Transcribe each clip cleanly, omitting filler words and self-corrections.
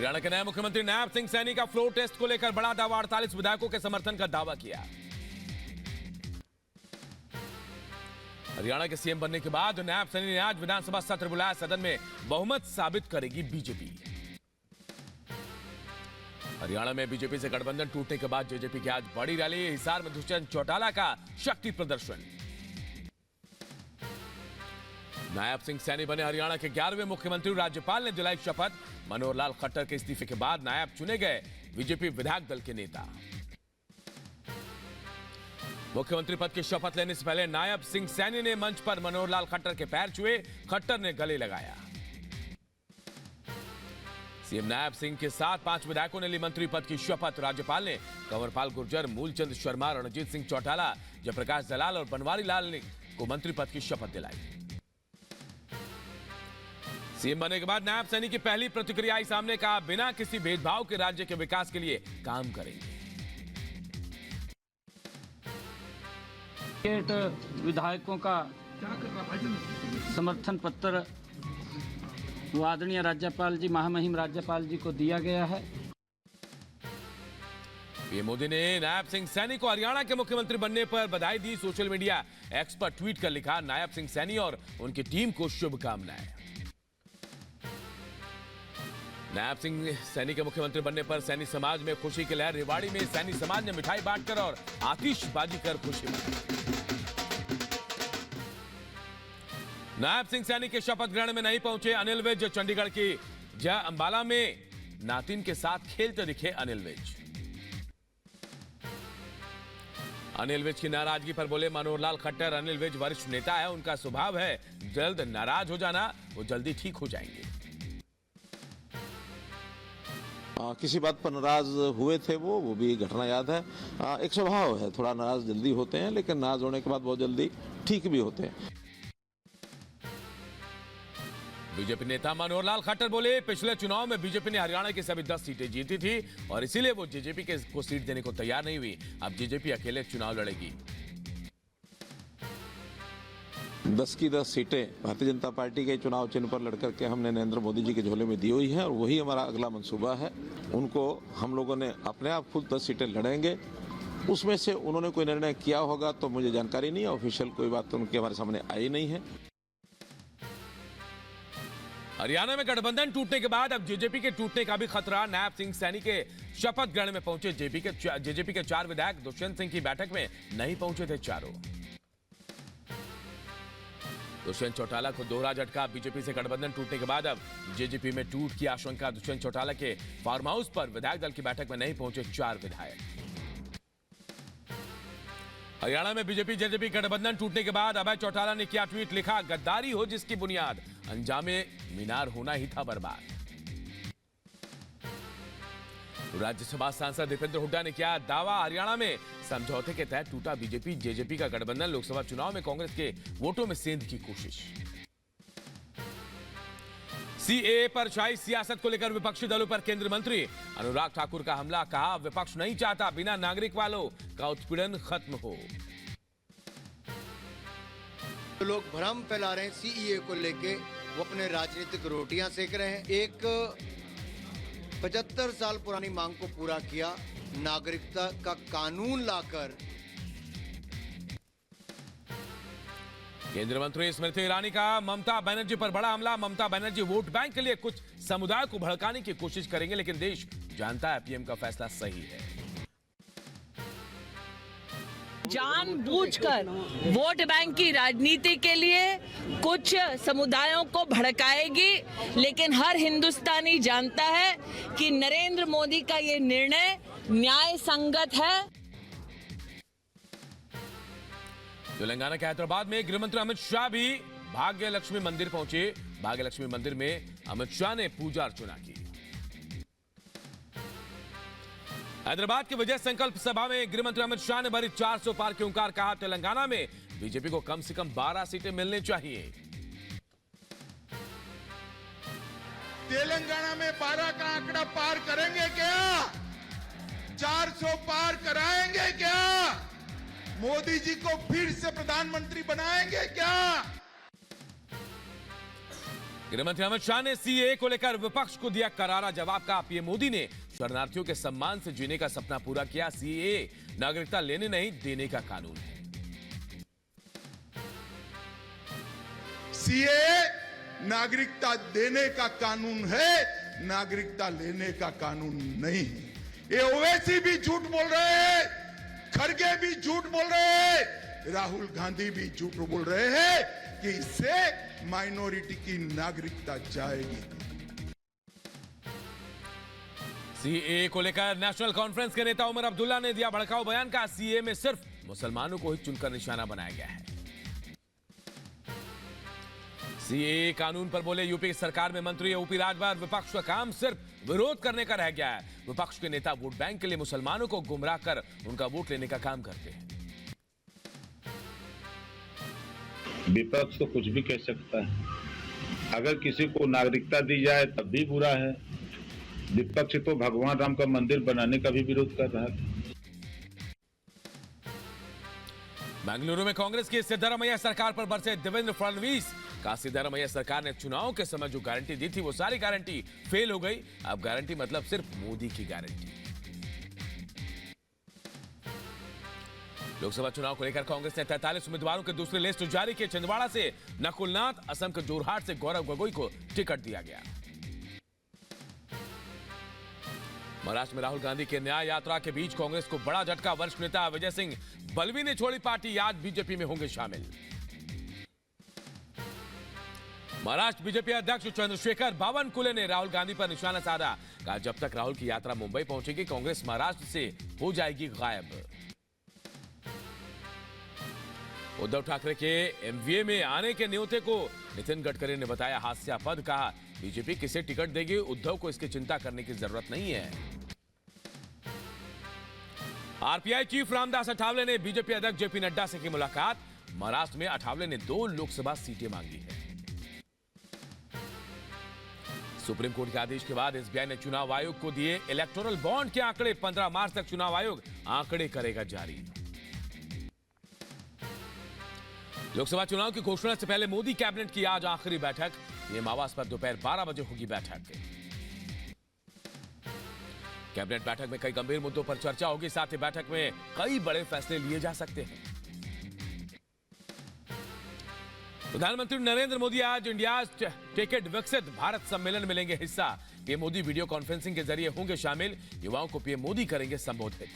हरियाणा के नए मुख्यमंत्री नायब सिंह सैनी का फ्लोर टेस्ट को लेकर बड़ा दावा, 48 विधायकों के समर्थन का दावा किया। हरियाणा के सीएम बनने के बाद नायब सैनी ने आज विधानसभा सत्र बुलाया, सदन में बहुमत साबित करेगी बीजेपी। हरियाणा में बीजेपी से गठबंधन टूटने के बाद जेजेपी की आज बड़ी रैली, हिसार में दुष्यंत चौटाला का शक्ति प्रदर्शन। नायब सिंह सैनी बने हरियाणा के 11वें मुख्यमंत्री, राज्यपाल ने दिलाई शपथ। मनोहर लाल खट्टर के इस्तीफे के बाद नायब चुने गए बीजेपी विधायक दल के नेता। मुख्यमंत्री पद की शपथ लेने से पहले नायब सिंह सैनी ने मंच पर मनोहर लाल खट्टर के पैर छुए, खट्टर ने गले लगाया। सीएम नायब सिंह के साथ 5 विधायकों ने ली मंत्री पद की शपथ। राज्यपाल ने कंवरपाल गुर्जर, मूलचंद शर्मा, रणजीत सिंह चौटाला, जयप्रकाश दलाल और बनवारी लाल को मंत्री पद की शपथ दिलाई। सीएम बनने के बाद नायब सैनी की पहली प्रतिक्रिया आई सामने, कहा बिना किसी भेदभाव के राज्य के विकास के लिए काम करेंगे। विधायकों का समर्थन पत्र आदरणीय राज्यपाल जी, महामहिम राज्यपाल जी को दिया गया है। पीएम मोदी ने नायब सिंह सैनी को हरियाणा के मुख्यमंत्री बनने पर बधाई दी। सोशल मीडिया एक्स पर ट्वीट कर लिखा, नायब सिंह सैनी और उनकी टीम को शुभकामनाएं। नायब सिंह सैनी के मुख्यमंत्री बनने पर सैनी समाज में खुशी की लहर। रेवाड़ी में सैनी समाज ने मिठाई बांटकर और आतिशबाजी कर खुशी मनाई। नायब सिंह सैनी के शपथ ग्रहण में नहीं पहुंचे अनिल विज। चंडीगढ़ की जय अंबाला में नातिन के साथ खेलते दिखे अनिल विज। अनिल विज की नाराजगी पर बोले मनोहर लाल खट्टर, अनिल विज वरिष्ठ नेता है, उनका स्वभाव है जल्द नाराज हो जाना, वो जल्दी ठीक हो जाएंगे। किसी बात पर नाराज हुए थे वो भी घटना याद है। एक स्वभाव है, थोड़ा नाराज जल्दी होते हैं, लेकिन नाराज होने के बाद बहुत जल्दी ठीक भी होते हैं। बीजेपी नेता मनोहर लाल खट्टर बोले, पिछले चुनाव में बीजेपी ने हरियाणा की सभी 10 सीटें जीती थी और इसीलिए वो जेजेपी को सीट देने को तैयार नहीं हुई। अब जेजेपी अकेले चुनाव लड़ेगी। 10 की 10 सीटें भारतीय जनता पार्टी के चुनाव चिन्ह पर लड़कर के हमने नरेंद्र मोदी जी के झोले में दी हुई है और वही हमारा अगला मंसूबा है। उनको हम लोगों ने अपने आप खुद 10 सीटें लड़ेंगे। उसमें से उन्होंने कोई निर्णय किया होगा तो मुझे जानकारी नहीं है, ऑफिशियल कोई बात तो उनके हमारे सामने आई नहीं है। हरियाणा में गठबंधन टूटने के बाद अब जेजेपी के टूटने का भी खतरा। नायब सिंह सैनी के शपथ ग्रहण में पहुंचे जेजेपी के 4 विधायक दुष्यंत सिंह की बैठक में नहीं पहुंचे थे चारों। दुष्यंत चौटाला को दोहरा झटका। बीजेपी से गठबंधन टूटने के बाद अब जेजेपी में टूट की आशंका। दुष्यंत चौटाला के फार्म हाउस पर विधायक दल की बैठक में नहीं पहुंचे 4 विधायक। हरियाणा में बीजेपी जेजेपी गठबंधन टूटने के बाद अभय चौटाला ने किया ट्वीट, लिखा गद्दारी हो जिसकी बुनियाद, अंजामे मीनार होना ही था बर्बाद। राज्यसभा सांसद दीपेंद्र हुड्डा ने किया दावा, हरियाणा में समझौते के तहत टूटा बीजेपी जेजेपी का गठबंधन। लोकसभा चुनाव में कांग्रेस के वोटों में सेंध की कोशिश। सीएए पर शाही सियासत को लेकर विपक्षी दलों पर केंद्रीय मंत्री अनुराग ठाकुर का हमला, कहा विपक्ष नहीं चाहता बिना नागरिक वालों का उत्पीड़न खत्म हो। तो लोग भ्रम फैला रहे हैं सीएए को लेके, वो अपने राजनीतिक रोटियां सेक रहे हैं। एक 75 साल पुरानी मांग को पूरा किया, नागरिकता का कानून लाकर। केंद्रीय मंत्री स्मृति ईरानी का ममता बनर्जी पर बड़ा हमला। ममता बनर्जी वोट बैंक के लिए कुछ समुदाय को भड़काने की कोशिश करेंगे, लेकिन देश जानता है पीएम का फैसला सही है। जानबूझकर वोट बैंक की राजनीति के लिए कुछ समुदायों को भड़काएगी, लेकिन हर हिंदुस्तानी जानता है कि नरेंद्र मोदी का ये निर्णय न्याय संगत है। तेलंगाना के हैदराबाद में गृह मंत्री अमित शाह भी भाग्य लक्ष्मी मंदिर पहुंचे। भाग्य लक्ष्मी मंदिर में अमित शाह ने पूजा अर्चना की। हैदराबाद के विजय संकल्प सभा में गृह मंत्री अमित शाह ने भरी 400 पार की हुंकार, कहा तेलंगाना में बीजेपी को कम से कम 12 सीटें मिलनी चाहिए। तेलंगाना में 12 का आंकड़ा पार करेंगे क्या? 400 पार कराएंगे क्या? मोदी जी को फिर से प्रधानमंत्री बनाएंगे क्या? गृहमंत्री अमित शाह ने सीएए को लेकर विपक्ष को दिया करारा जवाब। का पीएम मोदी ने शरणार्थियों के सम्मान से जीने का सपना पूरा किया। सीएए नागरिकता लेने नहीं देने का कानून है। सीएए नागरिकता देने का कानून है, नागरिकता लेने का कानून नहीं है। ये ओवैसी भी झूठ बोल रहे हैं, खड़गे भी झूठ बोल रहे हैं, राहुल गांधी भी झूठ बोल रहे हैं कि इससे माइनॉरिटी की नागरिकता जाएगी। सीएए को लेकर नेशनल कॉन्फ्रेंस के नेता उमर अब्दुल्ला ने दिया भड़काऊ बयान। का सीएए में सिर्फ मुसलमानों को ही चुनकर निशाना बनाया गया है। सीएए कानून पर बोले यूपी की सरकार में मंत्री ओपी राजभर। विपक्ष का काम सिर्फ विरोध करने का रह गया है। विपक्ष के नेता वोट बैंक के लिए मुसलमानों को गुमराह कर उनका वोट लेने का काम करते हैं। विपक्ष तो कुछ भी कह सकता है, अगर किसी को नागरिकता दी जाए तब भी बुरा है। विपक्ष तो भगवान राम का मंदिर बनाने का भी विरोध कर रहा था। बेंगलुरु में कांग्रेस की सिद्धरामैया सरकार पर बरसे देवेंद्र फडणवीस। का सिद्धरामैया सरकार ने चुनाव के समय जो गारंटी दी थी वो सारी गारंटी फेल हो गई। अब गारंटी मतलब सिर्फ मोदी की गारंटी। लोकसभा चुनाव को लेकर कांग्रेस ने 43 उम्मीदवारों के दूसरे लिस्ट जारी किए। छिंदवाड़ा से नकुलनाथ, असम के जोरहाट से गौरव गोगोई को टिकट दिया गया। महाराष्ट्र में राहुल गांधी के न्याय यात्रा के बीच कांग्रेस को बड़ा झटका। वरिष्ठ नेता विजय सिंह बल्वी ने छोड़ी पार्टी, आज बीजेपी में होंगे शामिल। महाराष्ट्र बीजेपी अध्यक्ष चंद्रशेखर बावनकुले ने राहुल गांधी पर निशाना साधा। कहा जब तक राहुल की यात्रा मुंबई पहुंचेगी कांग्रेस महाराष्ट्र से हो जाएगी गायब। उद्धव ठाकरे के एमवीए में आने के न्योते को नितिन गडकरी ने बताया हास्यास्पद। कहा बीजेपी किसे टिकट देगी, उद्धव को इसकी चिंता करने की जरूरत नहीं है। आरपीआई चीफ रामदास अठावले ने बीजेपी अध्यक्ष जेपी नड्डा से की मुलाकात। महाराष्ट्र में अठावले ने 2 लोकसभा सीटें मांगी है। सुप्रीम कोर्ट के आदेश के बाद एसबीआई ने चुनाव आयोग को दिए इलेक्टोरल बॉन्ड के आंकड़े। 15 मार्च तक चुनाव आयोग आंकड़े करेगा जारी। लोकसभा चुनाव की घोषणा से पहले मोदी कैबिनेट की आज आखिरी बैठक। नियम आवास पर दोपहर 12 बजे होगी बैठक। कैबिनेट बैठक में कई गंभीर मुद्दों पर चर्चा होगी। साथ ही बैठक में कई बड़े फैसले लिए जा सकते हैं। प्रधानमंत्री नरेंद्र मोदी आज इंडिया टिकट विकसित भारत सम्मेलन में लेंगे हिस्सा। पीएम मोदी वीडियो कॉन्फ्रेंसिंग के जरिए होंगे शामिल। युवाओं को पीएम मोदी करेंगे संबोधित।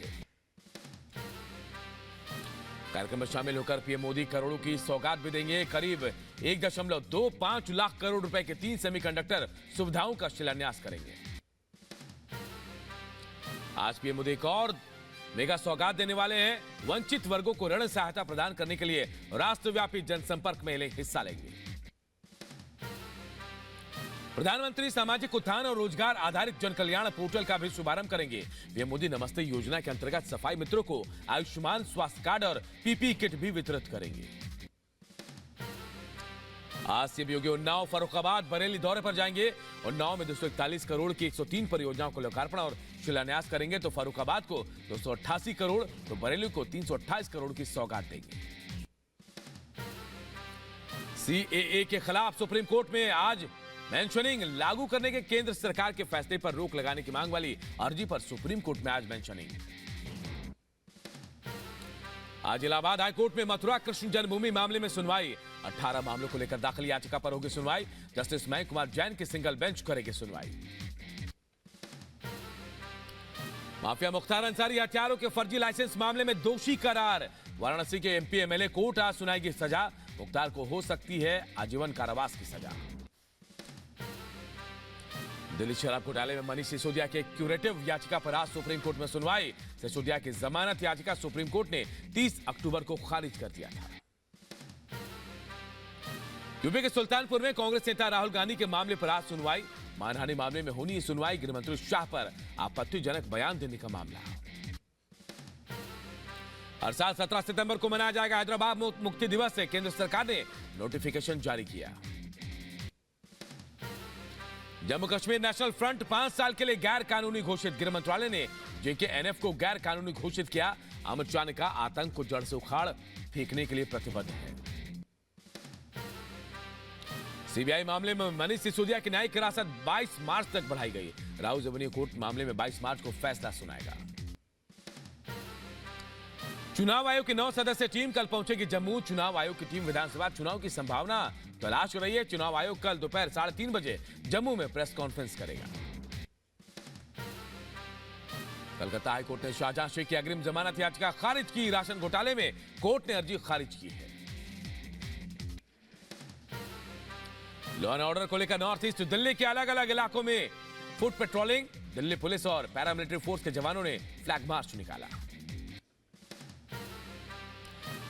कार्यक्रम में शामिल होकर पीएम मोदी करोड़ों की सौगात भी देंगे। करीब 1.25 लाख करोड़ रुपए के 3 सेमीकंडक्टर सुविधाओं का शिलान्यास करेंगे। आज पीएम मोदी एक और मेगा सौगात देने वाले हैं। वंचित वर्गों को ऋण सहायता प्रदान करने के लिए राष्ट्रव्यापी जनसंपर्क में हिस्सा लेंगे। प्रधानमंत्री सामाजिक उत्थान और रोजगार आधारित जन कल्याण पोर्टल का भी शुभारंभ करेंगे। पीएम मोदी नमस्ते योजना के अंतर्गत सफाई मित्रों को आयुष्मान स्वास्थ्य कार्ड और पीपीई किट भी वितरित करेंगे। आज सीएम योगी उन्नाव, फर्रुखाबाद, बरेली दौरे पर जाएंगे। उन्नाव में 241 करोड़ की 103 परियोजनाओं को लोकार्पण और शिलान्यास करेंगे। तो फर्रुखाबाद को 288 करोड़, तो बरेली को 328 करोड़ की सौगात देंगे। सीएए के खिलाफ सुप्रीम कोर्ट में आज मेंशनिंग लागू करने के केंद्र सरकार के फैसले पर रोक लगाने की मांग वाली अर्जी पर सुप्रीम कोर्ट में आज मेंशनिंग। आज इलाहाबाद हाईकोर्ट में मथुरा कृष्ण जन्मभूमि मामले में सुनवाई। 18 मामलों को लेकर दाखिल याचिका पर होगी सुनवाई। जस्टिस मयंक कुमार जैन की सिंगल बेंच करेगी सुनवाई। माफिया मुख्तार अंसारी हथियारों के फर्जी लाइसेंस मामले में दोषी करार। वाराणसी के एमपी एमएलए कोर्ट आज सुनाएगी सजा। मुख्तार को हो सकती है आजीवन कारावास की सजा। दिल्ली शराब घोटाले में मनीष सिसोदिया के क्यूरेटिव याचिका पर आज सुप्रीम कोर्ट में सुनवाई। सिसोदिया की जमानत याचिका सुप्रीम कोर्ट ने 30 अक्टूबर को खारिज कर दिया था। यूपी के सुल्तानपुर में कांग्रेस नेता राहुल गांधी के मामले पर आज सुनवाई। मानहानि मामले में होनी सुनवाई। गृहमंत्री शाह पर आपत्तिजनक बयान देने का मामला। हर साल 17 सितंबर को मनाया जाएगा हैदराबाद मुक्ति दिवस से केंद्र सरकार ने नोटिफिकेशन जारी किया। जम्मू कश्मीर नेशनल फ्रंट 5 साल के लिए गैर कानूनी घोषित। गृह मंत्रालय ने जेकेएनएफ को गैर कानूनी घोषित किया। अमित शाह ने कहा आतंक को जड़ से उखाड़ फेंकने के लिए प्रतिबद्ध है। सीबीआई मामले में मनीष सिसोदिया की न्यायिक हिरासत 22 मार्च तक बढ़ाई गई। राहुल रेवेन्यू कोर्ट मामले में 22 मार्च को फैसला सुनाएगा। चुनाव आयोग की 9 सदस्यीय टीम कल पहुंचेगी जम्मू। चुनाव आयोग की टीम विधानसभा चुनाव की संभावना तलाश रही है। चुनाव आयोग कल दोपहर 3:30 बजे जम्मू में प्रेस कॉन्फ्रेंस करेगा। कलकत्ता हाईकोर्ट ने शाहजहां शेख की अग्रिम जमानत याचिका खारिज की। राशन घोटाले में कोर्ट ने अर्जी खारिज की है। लॉ एंड ऑर्डर को लेकर नॉर्थ ईस्ट दिल्ली के अलग अलग इलाकों में फुट पेट्रोलिंग। दिल्ली पुलिस और पैरामिलिट्री फोर्स के जवानों ने फ्लैग मार्च निकाला।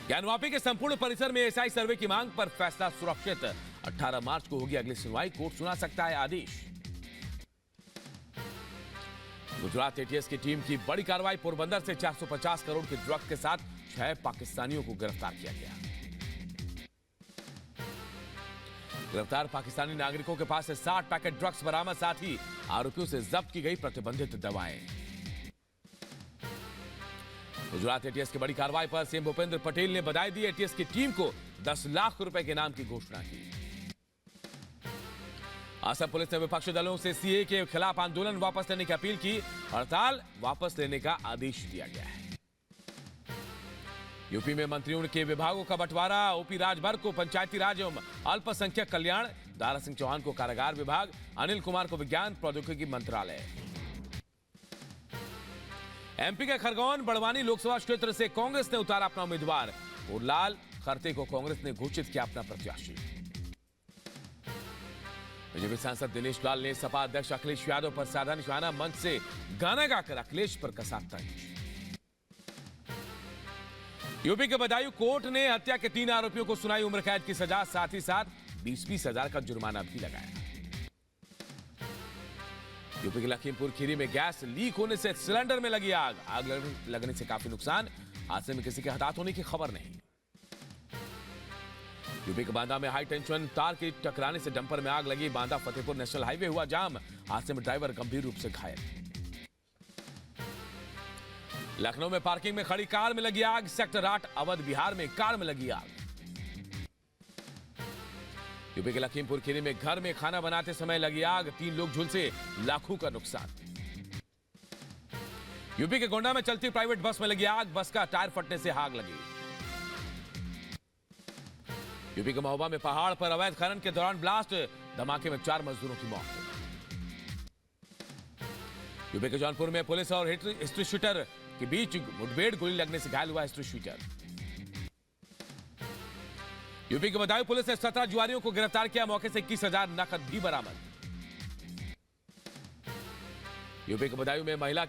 ज्ञानवापी के संपूर्ण परिसर में एसआई सर्वे की मांग पर फैसला सुरक्षित। 18 मार्च को होगी अगली सुनवाई। कोर्ट सुना सकता है आदेश। गुजरात एटीएस की टीम की बड़ी कार्रवाई। पोरबंदर से 450 करोड़ के ड्रग्स के साथ 6 पाकिस्तानियों को गिरफ्तार किया गया। गिरफ्तार पाकिस्तानी नागरिकों के पास से 60 पैकेट ड्रग्स बरामद। साथ ही आरोपियों से जब्त की गई प्रतिबंधित दवाएं। गुजरात एटीएस की बड़ी कार्रवाई पर सीएम भूपेंद्र पटेल ने बधाई दी। एटीएस की टीम को 10 लाख रुपए के इनाम की घोषणा की। असम पुलिस ने विपक्षी दलों से सीए के खिलाफ आंदोलन वापस लेने की अपील की। हड़ताल वापस लेने का आदेश दिया गया है। यूपी में मंत्रियों के विभागों का बंटवारा। ओपी राजभर को पंचायती राज एवं अल्पसंख्यक कल्याण, दारा सिंह चौहान को कारागार विभाग, अनिल कुमार को विज्ञान प्रौद्योगिकी मंत्रालय। एमपी के खरगोन बड़वानी लोकसभा क्षेत्र से कांग्रेस ने उतारा अपना उम्मीदवार। उरलाल खरते को कांग्रेस ने घोषित किया अपना प्रत्याशी। बीजेपी सांसद दिनेश लाल ने सपा अध्यक्ष अखिलेश यादव पर साधा निशाना। मंच से गाना गाकर अखिलेश पर कसा तंज। यूपी के बदायूं कोर्ट ने हत्या के 3 आरोपियों को सुनाई उम्र कैद की सजा। साथ ही साथ 20-20 हजार का जुर्माना भी लगाया। यूपी के लखीमपुर खीरी में गैस लीक होने से सिलेंडर में लगी आग। आग लगने से काफी नुकसान। हादसे में किसी के हताहत होने की खबर नहीं। यूपी के बांदा में हाई टेंशन तार के टकराने से डंपर में आग लगी। बांदा फतेहपुर नेशनल हाईवे हुआ जाम। हादसे में ड्राइवर गंभीर रूप से घायल। लखनऊ में पार्किंग में खड़ी कार में लगी आग। सेक्टर 8 अवध बिहार में कार में लगी आग। यूपी के लखीमपुर खीरी में घर में खाना बनाते समय लगी आग। 3 लोग झुलसे, लाखों का नुकसान। यूपी के गोंडा में चलती प्राइवेट बस में लगी आग। बस का टायर फटने से आग लगी। यूपी के महोबा में पहाड़ पर अवैध खनन के दौरान ब्लास्ट। धमाके में 4 मजदूरों की मौत। यूपी के जौनपुर में पुलिस और हिस्ट्री शूटर के बीच मुठभेड़। गोली लगने से घायल हुआ हिस्ट्री शूटर। यूपी के बदायूं पुलिस ने 17 जुआरियों को गिरफ्तार किया। मौके से 21,000 नकद भी बरामद। यूपी के बदायूं में महिला की